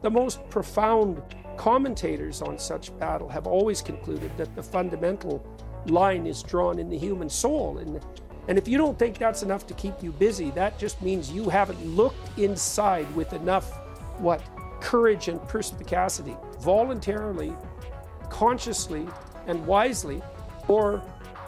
The most profound commentators on such battle have always concluded that the fundamental line is drawn in the human soul. And if you don't think that's enough to keep you busy, that just means you haven't looked inside with enough, courage and perspicacity, voluntarily, consciously, and wisely, or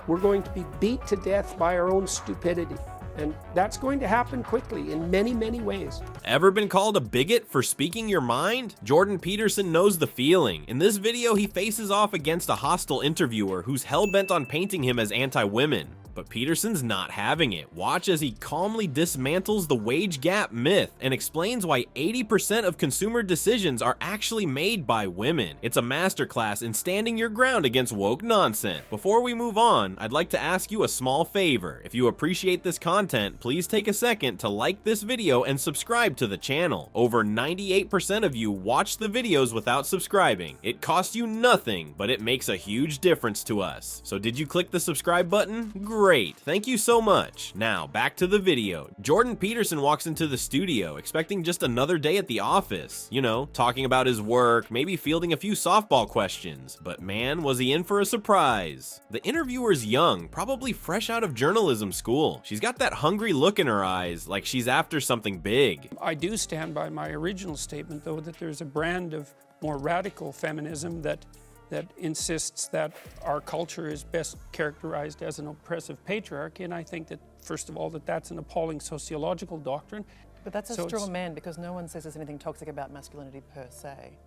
we're going to be beat to death by our own stupidity. And that's going to happen quickly in many, many ways. Ever been called a bigot for speaking your mind? Jordan Peterson knows the feeling. In this video, he faces off against a hostile interviewer who's hell-bent on painting him as anti-women. But Peterson's not having it. Watch as he calmly dismantles the wage gap myth and explains why 80% of consumer decisions are actually made by women. It's a masterclass in standing your ground against woke nonsense. Before we move on, I'd like to ask you a small favor. If you appreciate this content, please take a second to like this video and subscribe to the channel. Over 98% of you watch the videos without subscribing. It costs you nothing, but it makes a huge difference to us. So did you click the subscribe button? Great, thank you so much. Now, back to the video. Jordan Peterson walks into the studio expecting just another day at the office. You know, talking about his work, maybe fielding a few softball questions. But man, was he in for a surprise. The interviewer's young, probably fresh out of journalism school. She's got that hungry look in her eyes, like she's after something big. I do stand by my original statement, though, that there's a brand of more radical feminism that insists that our culture is best characterized as an oppressive patriarchy, and I think that, first of all, that's an appalling sociological doctrine. But that's a straw man, because no one says there's anything toxic about masculinity per se.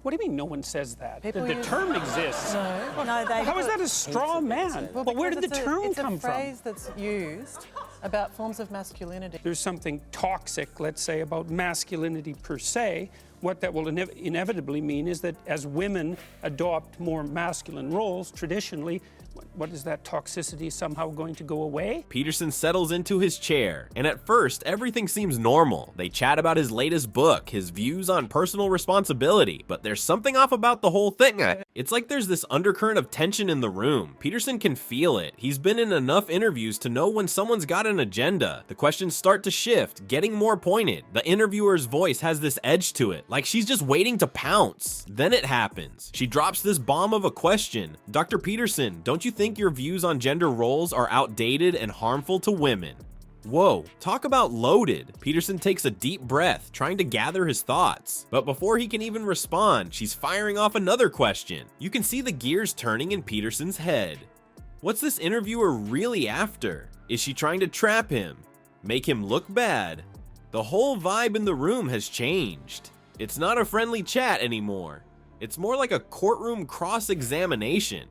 What do you mean no one says that? The People term exists. No, they... How is that a straw man? Well, but where did the term come from? It's a phrase that's used about forms of masculinity. There's something toxic, let's say, about masculinity per se. What that will inevitably mean is that as women adopt more masculine roles, traditionally, what is that toxicity somehow going to go away? Peterson settles into his chair, and at first, everything seems normal. They chat about his latest book, his views on personal responsibility, but there's something off about the whole thing. It's like there's this undercurrent of tension in the room. Peterson can feel it. He's been in enough interviews to know when someone's got an agenda. The questions start to shift, getting more pointed. The interviewer's voice has this edge to it, like she's just waiting to pounce. Then it happens. She drops this bomb of a question. Dr. Peterson, don't you think your views on gender roles are outdated and harmful to women? Whoa, talk about loaded. Peterson takes a deep breath, trying to gather his thoughts. But before he can even respond, she's firing off another question. You can see the gears turning in Peterson's head. What's this interviewer really after? Is she trying to trap him? Make him look bad? The whole vibe in the room has changed. It's not a friendly chat anymore. It's more like a courtroom cross-examination.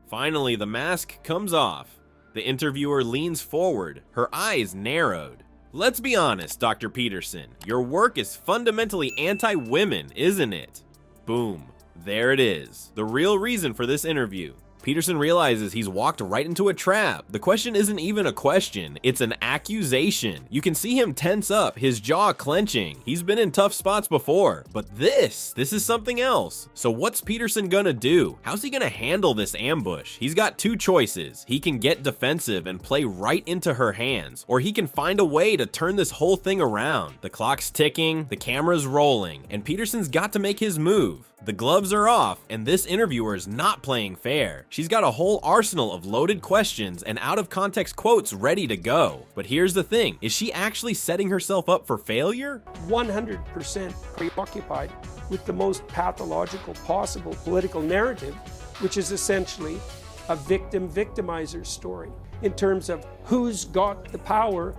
Finally, the mask comes off. The interviewer leans forward, her eyes narrowed. Let's be honest, Dr. Peterson, your work is fundamentally anti-women, isn't it? Boom. There it is. The real reason for this interview. Peterson realizes he's walked right into a trap. The question isn't even a question, it's an accusation. You can see him tense up, his jaw clenching. He's been in tough spots before, but this is something else. So what's Peterson gonna do? How's he gonna handle this ambush? He's got two choices. He can get defensive and play right into her hands, or he can find a way to turn this whole thing around. The clock's ticking, the camera's rolling, and Peterson's got to make his move. The gloves are off, and this interviewer is not playing fair. She's got a whole arsenal of loaded questions and out-of-context quotes ready to go. But here's the thing, is she actually setting herself up for failure? 100% preoccupied with the most pathological possible political narrative, which is essentially a victim-victimizer story in terms of who's got the power,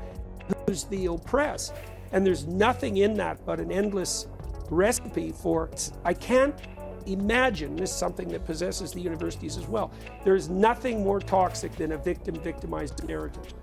who's the oppressed. And there's nothing in that but an endless recipe for, I can't imagine, this is something that possesses the universities as well, there's nothing more toxic than a victim-victimized narrative.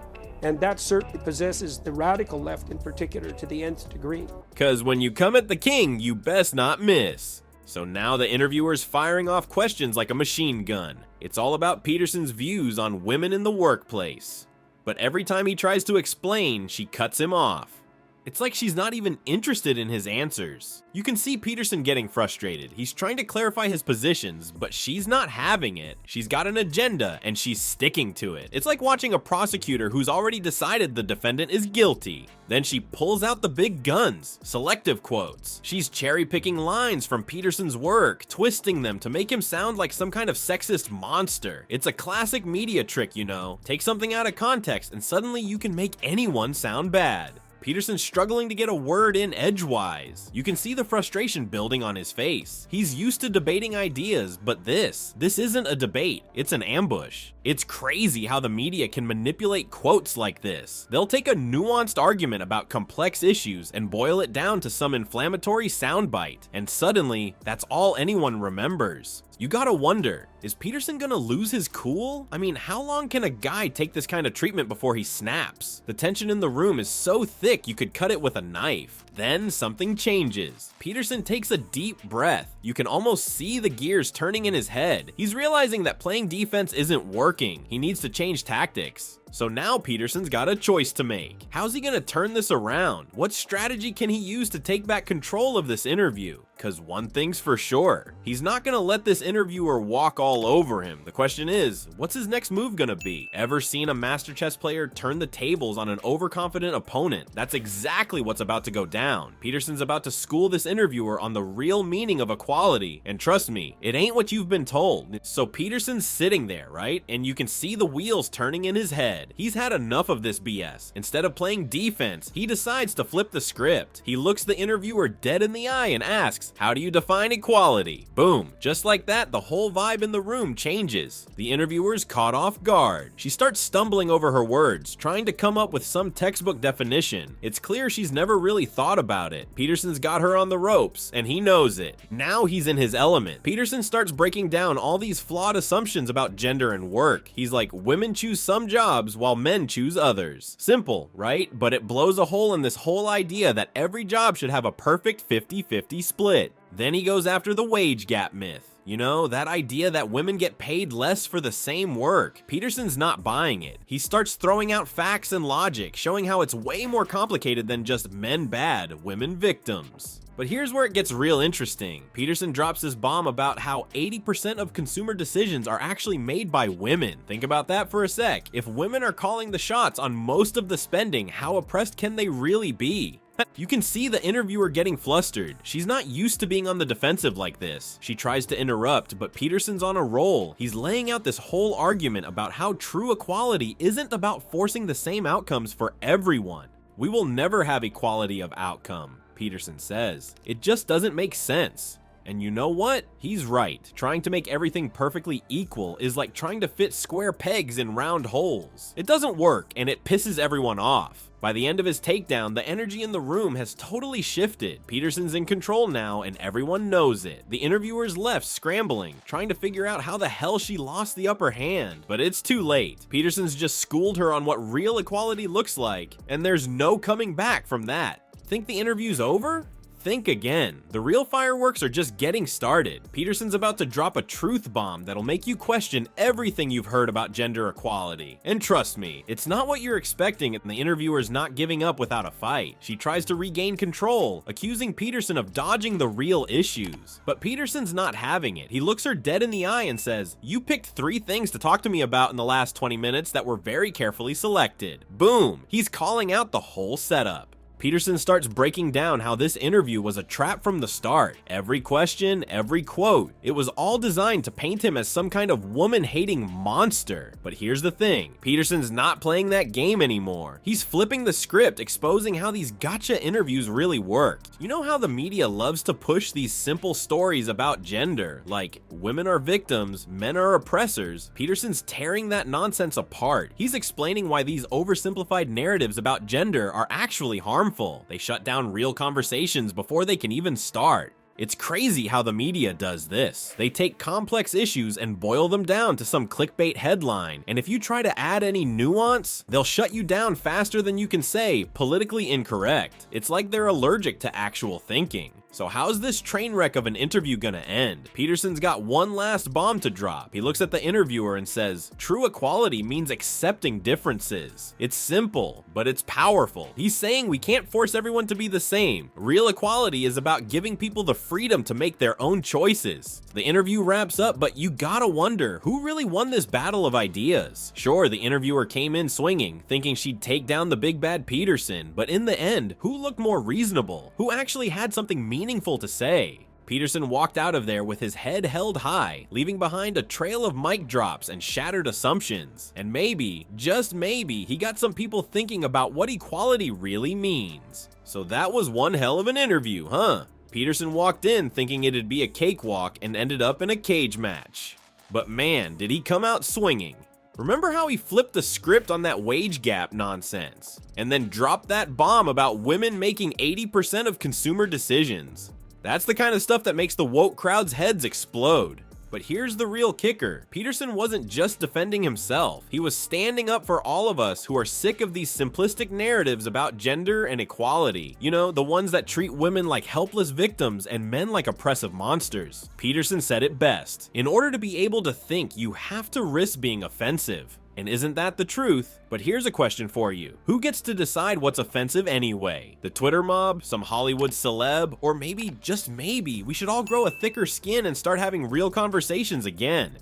And that certainly possesses the radical left in particular to the nth degree. Cause when you come at the king, you best not miss. So now the interviewer's firing off questions like a machine gun. It's all about Peterson's views on women in the workplace. But every time he tries to explain, she cuts him off. It's like she's not even interested in his answers. You can see Peterson getting frustrated. He's trying to clarify his positions, but she's not having it. She's got an agenda, and she's sticking to it. It's like watching a prosecutor who's already decided the defendant is guilty. Then she pulls out the big guns, selective quotes. She's cherry-picking lines from Peterson's work, twisting them to make him sound like some kind of sexist monster. It's a classic media trick, you know. Take something out of context, and suddenly you can make anyone sound bad. Peterson's struggling to get a word in edgewise. You can see the frustration building on his face. He's used to debating ideas, but this isn't a debate, it's an ambush. It's crazy how the media can manipulate quotes like this. They'll take a nuanced argument about complex issues and boil it down to some inflammatory soundbite, and suddenly, that's all anyone remembers. You gotta wonder, is Peterson gonna lose his cool? I mean, how long can a guy take this kind of treatment before he snaps? The tension in the room is so thick you could cut it with a knife. Then something changes. Peterson takes a deep breath. You can almost see the gears turning in his head. He's realizing that playing defense isn't working. He needs to change tactics. So now Peterson's got a choice to make. How's he gonna turn this around? What strategy can he use to take back control of this interview? Cause one thing's for sure, he's not gonna let this interviewer walk all over him. The question is, what's his next move gonna be? Ever seen a master chess player turn the tables on an overconfident opponent? That's exactly what's about to go down. Peterson's about to school this interviewer on the real meaning of equality, and trust me, it ain't what you've been told. So Peterson's sitting there, right? And you can see the wheels turning in his head. He's had enough of this BS. Instead of playing defense, he decides to flip the script. He looks the interviewer dead in the eye and asks, "How do you define equality?" Boom. Just like that, the whole vibe in the room changes. The interviewer's caught off guard. She starts stumbling over her words, trying to come up with some textbook definition. It's clear she's never really thought about it. Peterson's got her on the ropes, and he knows it. Now he's in his element. Peterson starts breaking down all these flawed assumptions about gender and work. He's like, women choose some jobs while men choose others. Simple, right? But it blows a hole in this whole idea that every job should have a perfect 50-50 split. Then he goes after the wage gap myth. You know, that idea that women get paid less for the same work. Peterson's not buying it. He starts throwing out facts and logic, showing how it's way more complicated than just men bad, women victims. But here's where it gets real interesting. Peterson drops this bomb about how 80% of consumer decisions are actually made by women. Think about that for a sec. If women are calling the shots on most of the spending, how oppressed can they really be? You can see the interviewer getting flustered. She's not used to being on the defensive like this. She tries to interrupt, but Peterson's on a roll. He's laying out this whole argument about how true equality isn't about forcing the same outcomes for everyone. We will never have equality of outcome, Peterson says. It just doesn't make sense. And you know what? He's right. Trying to make everything perfectly equal is like trying to fit square pegs in round holes. It doesn't work, and it pisses everyone off. By the end of his takedown, the energy in the room has totally shifted. Peterson's in control now, and everyone knows it. The interviewer's left scrambling, trying to figure out how the hell she lost the upper hand. But it's too late. Peterson's just schooled her on what real equality looks like, and there's no coming back from that. Think the interview's over? Think again. The real fireworks are just getting started. Peterson's about to drop a truth bomb that'll make you question everything you've heard about gender equality. And trust me, it's not what you're expecting, and the interviewer's not giving up without a fight. She tries to regain control, accusing Peterson of dodging the real issues. But Peterson's not having it. He looks her dead in the eye and says, "You picked 3 things to talk to me about in the last 20 minutes that were very carefully selected." Boom! He's calling out the whole setup. Peterson starts breaking down how this interview was a trap from the start. Every question, every quote, it was all designed to paint him as some kind of woman-hating monster. But here's the thing, Peterson's not playing that game anymore. He's flipping the script, exposing how these gotcha interviews really work. You know how the media loves to push these simple stories about gender, like women are victims, men are oppressors? Peterson's tearing that nonsense apart. He's explaining why these oversimplified narratives about gender are actually harmful. They shut down real conversations before they can even start. It's crazy how the media does this. They take complex issues and boil them down to some clickbait headline, and if you try to add any nuance, they'll shut you down faster than you can say politically incorrect. It's like they're allergic to actual thinking. So how's this train wreck of an interview gonna end? Peterson's got one last bomb to drop. He looks at the interviewer and says, "True equality means accepting differences. It's simple, but it's powerful." He's saying we can't force everyone to be the same. Real equality is about giving people the freedom to make their own choices. The interview wraps up, but you gotta wonder, who really won this battle of ideas? Sure, the interviewer came in swinging, thinking she'd take down the big bad Peterson, but in the end, who looked more reasonable? Who actually had something meaningful to say? Peterson walked out of there with his head held high, leaving behind a trail of mic drops and shattered assumptions. And maybe, just maybe, he got some people thinking about what equality really means. So that was one hell of an interview, huh? Peterson walked in thinking it'd be a cakewalk and ended up in a cage match. But man, did he come out swinging. Remember how he flipped the script on that wage gap nonsense, and then dropped that bomb about women making 80% of consumer decisions? That's the kind of stuff that makes the woke crowd's heads explode. But here's the real kicker. Peterson wasn't just defending himself. He was standing up for all of us who are sick of these simplistic narratives about gender and equality. You know, the ones that treat women like helpless victims and men like oppressive monsters. Peterson said it best. In order to be able to think, you have to risk being offensive. And isn't that the truth? But here's a question for you. Who gets to decide what's offensive anyway? The Twitter mob? Some Hollywood celeb? Or maybe, just maybe, we should all grow a thicker skin and start having real conversations again.